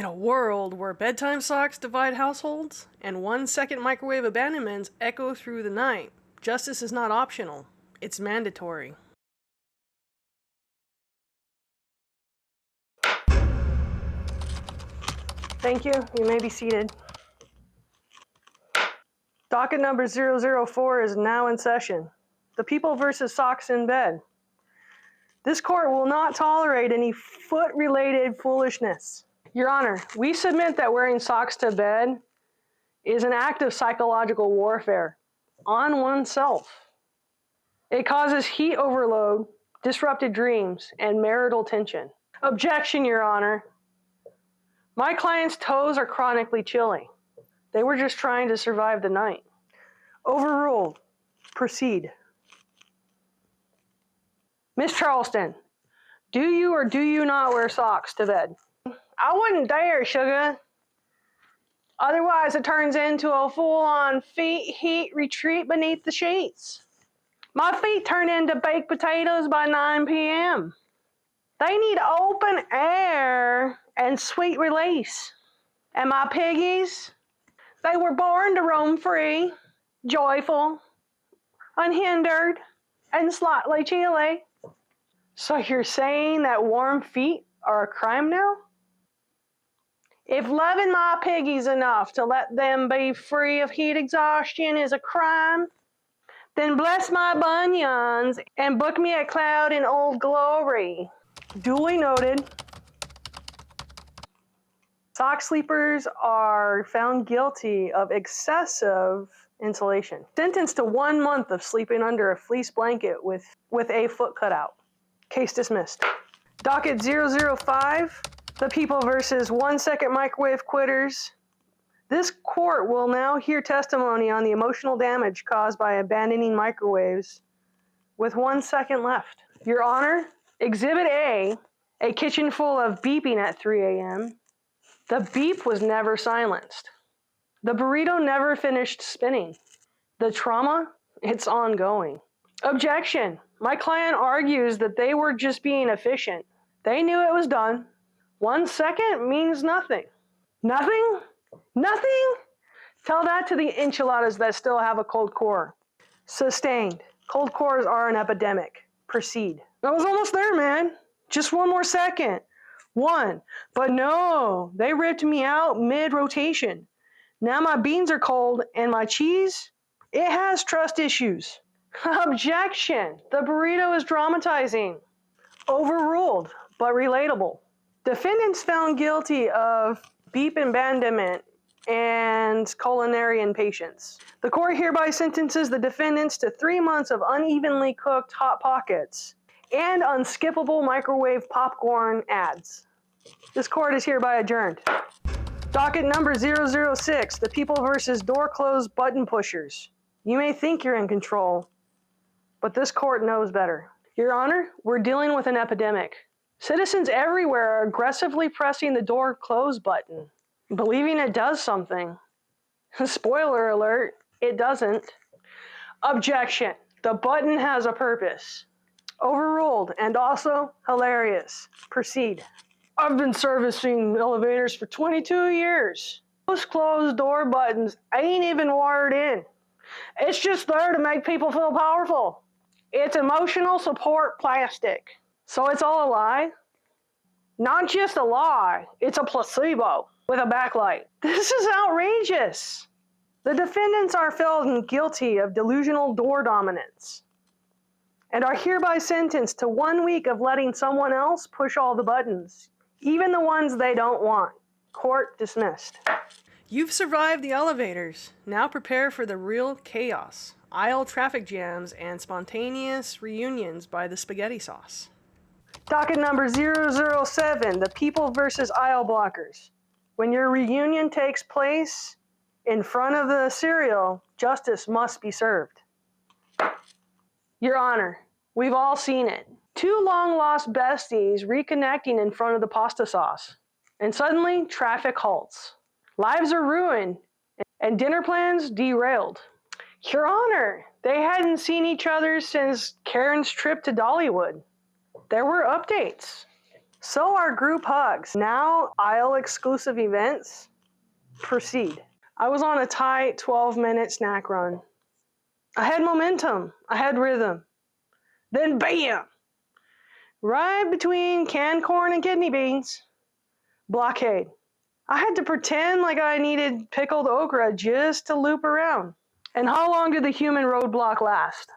In a world where bedtime socks divide households and 1-second microwave abandonments echo through the night, justice is not optional, it's mandatory. Thank you. You may be seated. Docket number 004 is now in session. The People versus Socks in Bed. This court will not tolerate any foot-related foolishness. Your Honor, we submit that wearing socks to bed is an act of psychological warfare on oneself. It causes heat overload, disrupted dreams, and marital tension. Objection, Your Honor. My client's toes are chronically chilly. They were just trying to survive the night. Overruled. Proceed. Miss Charleston, do you or do you not wear socks to bed? I wouldn't dare, sugar. Otherwise, it turns into a full-on feet heat retreat beneath the sheets. My feet turn into baked potatoes by 9 p.m. They need open air and sweet release. And my piggies, they were born to roam free, joyful, unhindered, and slightly chilly. So you're saying that warm feet are a crime now? If loving my piggies enough to let them be free of heat exhaustion is a crime, then bless my bunions and book me a cloud in Old Glory. Duly noted. Sock sleepers are found guilty of excessive insulation. Sentenced to 1 month of sleeping under a fleece blanket with a foot cutout. Case dismissed. Docket 005, the People versus 1-second microwave quitters. This court will now hear testimony on the emotional damage caused by abandoning microwaves with 1 second left. Your Honor, Exhibit A kitchen full of beeping at 3 a.m. The beep was never silenced. The burrito never finished spinning. The trauma, it's ongoing. Objection. My client argues that they were just being efficient. They knew it was done. 1 second means nothing. Nothing? Nothing? Tell that to the enchiladas that still have a cold core. Sustained. Cold cores are an epidemic. Proceed. I was almost there, man. Just 1 more second. 1. But no, they ripped me out mid-rotation. Now my beans are cold and my cheese, it has trust issues. Objection. The burrito is dramatizing. Overruled, but relatable. Defendants found guilty of beep abandonment and culinary impatience. The court hereby sentences the defendants to 3 months of unevenly cooked Hot Pockets and unskippable microwave popcorn ads. This court is hereby adjourned. Docket number 006, the People versus door closed button pushers. You may think you're in control, but this court knows better. Your Honor, we're dealing with an epidemic. Citizens everywhere are aggressively pressing the door close button, believing it does something. Spoiler alert, it doesn't. Objection. The button has a purpose. Overruled and also hilarious. Proceed. I've been servicing elevators for 22 years. Those closed door buttons ain't even wired in. It's just there to make people feel powerful. It's emotional support plastic. So it's all a lie? Not just a lie, it's a placebo with a backlight. This is outrageous. The defendants are found guilty of delusional door dominance and are hereby sentenced to 1 week of letting someone else push all the buttons, even the ones they don't want. Court dismissed. You've survived the elevators. Now prepare for the real chaos. Aisle traffic jams and spontaneous reunions by the spaghetti sauce. Docket number 007, the People versus aisle blockers. When your reunion takes place in front of the cereal, justice must be served. Your Honor, we've all seen it. 2 long-lost besties reconnecting in front of the pasta sauce. And suddenly, traffic halts. Lives are ruined, and dinner plans derailed. Your Honor, they hadn't seen each other since Karen's trip to Dollywood. There were updates. So are group hugs. Now, aisle exclusive events. Proceed. I was on a tight 12-minute snack run. I had momentum. I had rhythm. Then bam! Right between canned corn and kidney beans. Blockade. I had to pretend like I needed pickled okra just to loop around. And how long did the human roadblock last?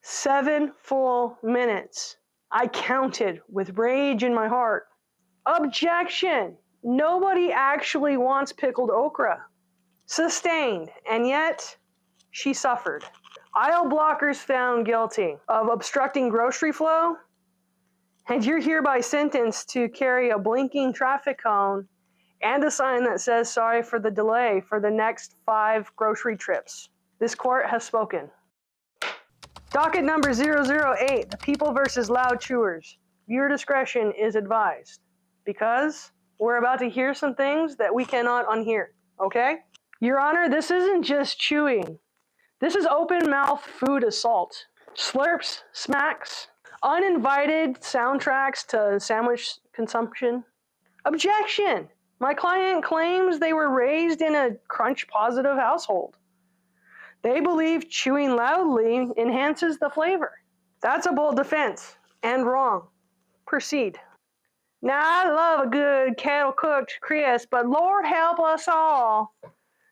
7 full minutes. I counted with rage in my heart. Objection! Nobody actually wants pickled okra. Sustained, and yet she suffered. Aisle blockers found guilty of obstructing grocery flow, and you're hereby sentenced to carry a blinking traffic cone and a sign that says sorry for the delay for the next 5 grocery trips. This court has spoken. Docket number 008, the People versus Loud Chewers. Viewer discretion is advised because we're about to hear some things that we cannot unhear, okay? Your Honor, this isn't just chewing. This is open mouth food assault. Slurps, smacks, uninvited soundtracks to sandwich consumption. Objection! My client claims they were raised in a crunch-positive household. They believe chewing loudly enhances the flavor. That's a bold defense, and wrong. Proceed. Now, I love a good kettle-cooked crisp, but Lord help us all.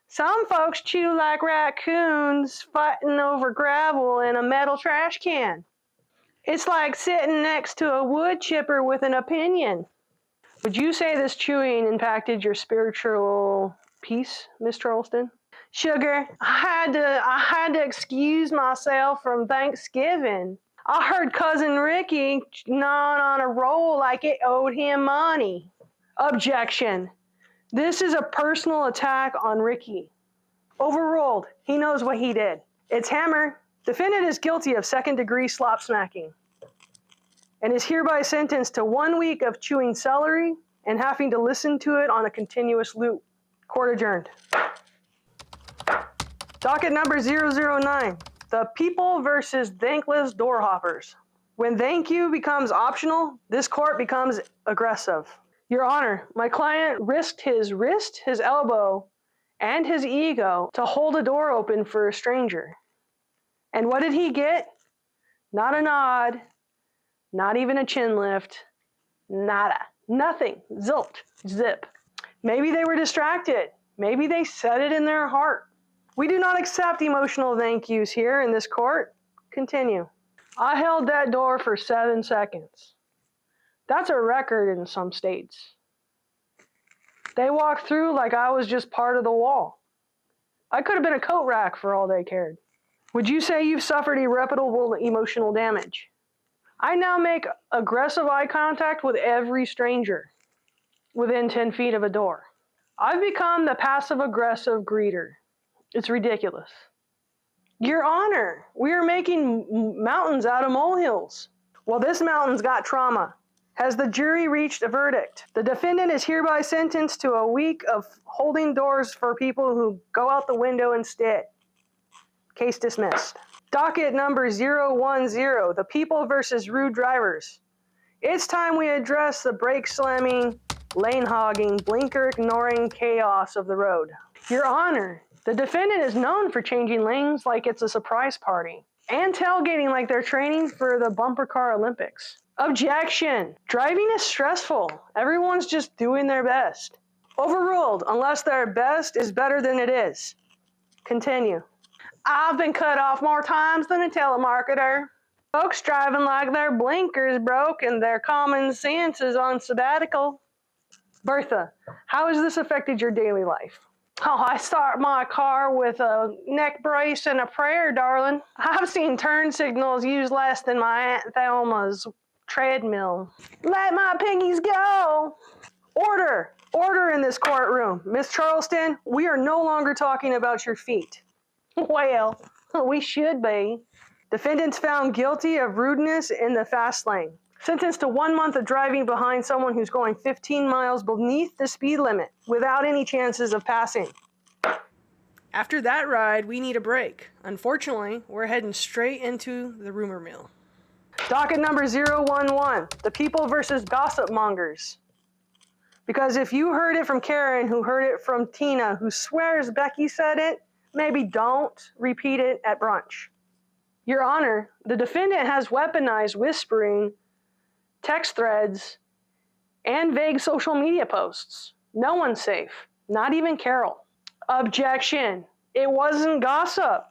Some folks chew like raccoons fighting over gravel in a metal trash can. It's like sitting next to a wood chipper with an opinion. Would you say this chewing impacted your spiritual peace, Miss Charleston? Sugar, I had to excuse myself from Thanksgiving. I heard Cousin Ricky gnawing on a roll like it owed him money. Objection. This is a personal attack on Ricky. Overruled. He knows what he did. It's Hammer. Defendant is guilty of second-degree slop smacking and is hereby sentenced to 1 week of chewing celery and having to listen to it on a continuous loop. Court adjourned. Docket number 009, the People versus Thankless Doorhoppers. When thank you becomes optional, this court becomes aggressive. Your Honor, my client risked his wrist, his elbow, and his ego to hold a door open for a stranger. And what did he get? Not a nod, not even a chin lift, nada, nothing, zilch, zip. Maybe they were distracted. Maybe they said it in their heart. We do not accept emotional thank yous here in this court. Continue. I held that door for 7 seconds. That's a record in some states. They walked through like I was just part of the wall. I could have been a coat rack for all they cared. Would you say you've suffered irreparable emotional damage? I now make aggressive eye contact with every stranger within 10 feet of a door. I've become the passive-aggressive greeter. It's ridiculous. Your Honor, we are making mountains out of molehills. Well, this mountain's got trauma. Has the jury reached a verdict? The defendant is hereby sentenced to a week of holding doors for people who go out the window instead. Case dismissed. Docket number 010, the People versus Rude Drivers. It's time we address the brake slamming, lane hogging, blinker ignoring chaos of the road. Your Honor, the defendant is known for changing lanes like it's a surprise party and tailgating like they're training for the bumper car Olympics. Objection! Driving is stressful. Everyone's just doing their best. Overruled, unless their best is better than it is. Continue. I've been cut off more times than a telemarketer. Folks driving like their blinkers broke and their common sense is on sabbatical. Bertha, how has this affected your daily life? Oh, I start my car with a neck brace and a prayer, darling. I've seen turn signals used less than my Aunt Thelma's treadmill. Let my piggies go! Order! Order in this courtroom. Miss Charleston, we are no longer talking about your feet. Well, we should be. Defendants found guilty of rudeness in the fast lane. Sentenced to 1 month of driving behind someone who's going 15 miles beneath the speed limit without any chances of passing. After that ride, we need a break. Unfortunately, we're heading straight into the rumor mill. Docket number 011, the people versus gossip mongers. Because if you heard it from Karen, who heard it from Tina, who swears Becky said it, maybe don't repeat it at brunch. Your Honor, the defendant has weaponized whispering, text threads, and vague social media posts. No one's safe, not even Carol. Objection. It wasn't gossip.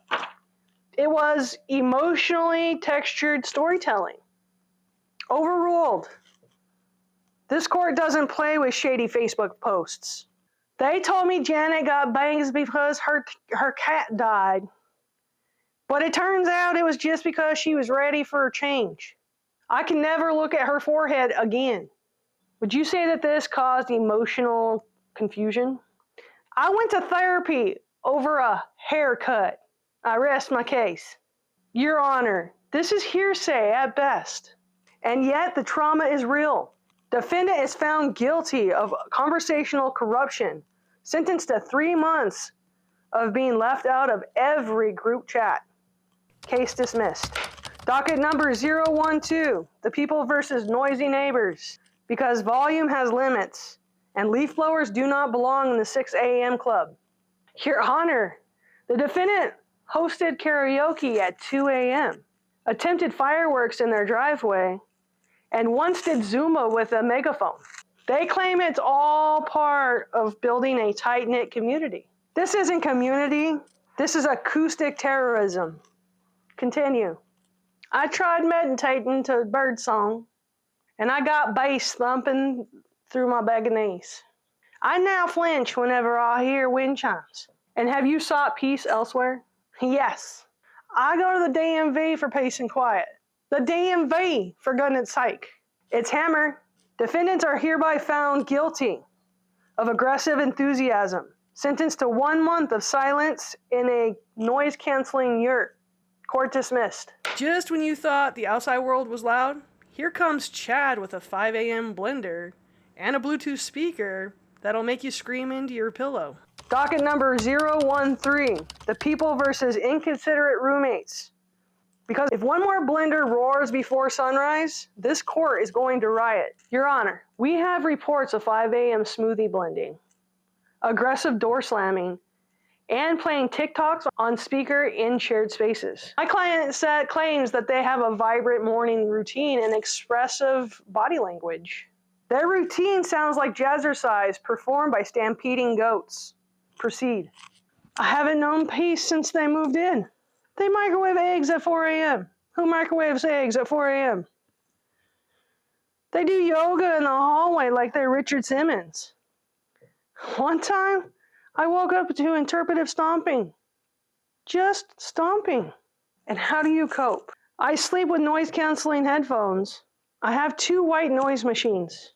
It was emotionally textured storytelling. Overruled. This court doesn't play with shady Facebook posts. They told me Janet got bangs because her cat died. But it turns out it was just because she was ready for a change. I can never look at her forehead again. Would you say that this caused emotional confusion? I went to therapy over a haircut. I rest my case. Your Honor, this is hearsay at best. And yet the trauma is real. Defendant is found guilty of conversational corruption, sentenced to 3 months of being left out of every group chat. Case dismissed. Docket number 012, the people versus noisy neighbors. Because volume has limits, and leaf blowers do not belong in the 6 a.m. club. Your Honor, the defendant hosted karaoke at 2 a.m., attempted fireworks in their driveway, and once did Zumba with a megaphone. They claim it's all part of building a tight-knit community. This isn't community. This is acoustic terrorism. Continue. I tried meditating to birdsong, and I got bass thumping through my bag of knees. I now flinch whenever I hear wind chimes. And have you sought peace elsewhere? Yes. I go to the DMV for peace and quiet. The DMV, for goodness sake. It's Hammer. Defendants are hereby found guilty of aggressive enthusiasm, sentenced to 1 month of silence in a noise-canceling yurt. Court dismissed. Just when you thought the outside world was loud, here comes Chad with a 5 a.m. blender and a Bluetooth speaker that'll make you scream into your pillow. Docket number 013, the people versus inconsiderate roommates. Because if one more blender roars before sunrise, this court is going to riot. Your Honor, we have reports of 5 a.m. smoothie blending, aggressive door slamming, and playing TikToks on speaker in shared spaces. My client claims that they have a vibrant morning routine and expressive body language. Their routine sounds like jazzercise performed by stampeding goats. Proceed. I haven't known peace since they moved in. They microwave eggs at 4 a.m. Who microwaves eggs at 4 a.m.? They do yoga in the hallway like they're Richard Simmons. One time, I woke up to interpretive stomping. Just stomping. And how do you cope? I sleep with noise-canceling headphones. I have 2 white noise machines.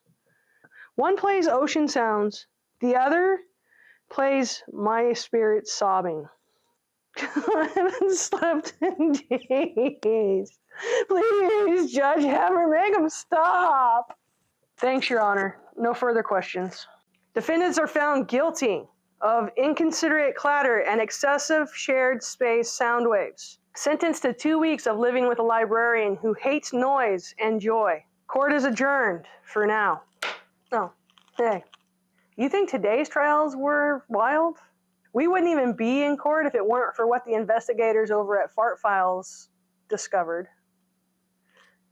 One plays ocean sounds. The other plays my spirit sobbing. I haven't slept in days. Please, Judge Hammer, make him stop. Thanks, Your Honor. No further questions. Defendants are found guilty of inconsiderate clatter and excessive shared space sound waves. Sentenced to 2 weeks of living with a librarian who hates noise and joy. Court is adjourned for now. Oh, hey. You think today's trials were wild? We wouldn't even be in court if it weren't for what the investigators over at Fart Files discovered.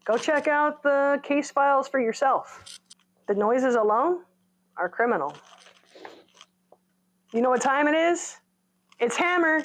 Go check out the case files for yourself. The noises alone are criminal. You know what time it is? It's Hammer.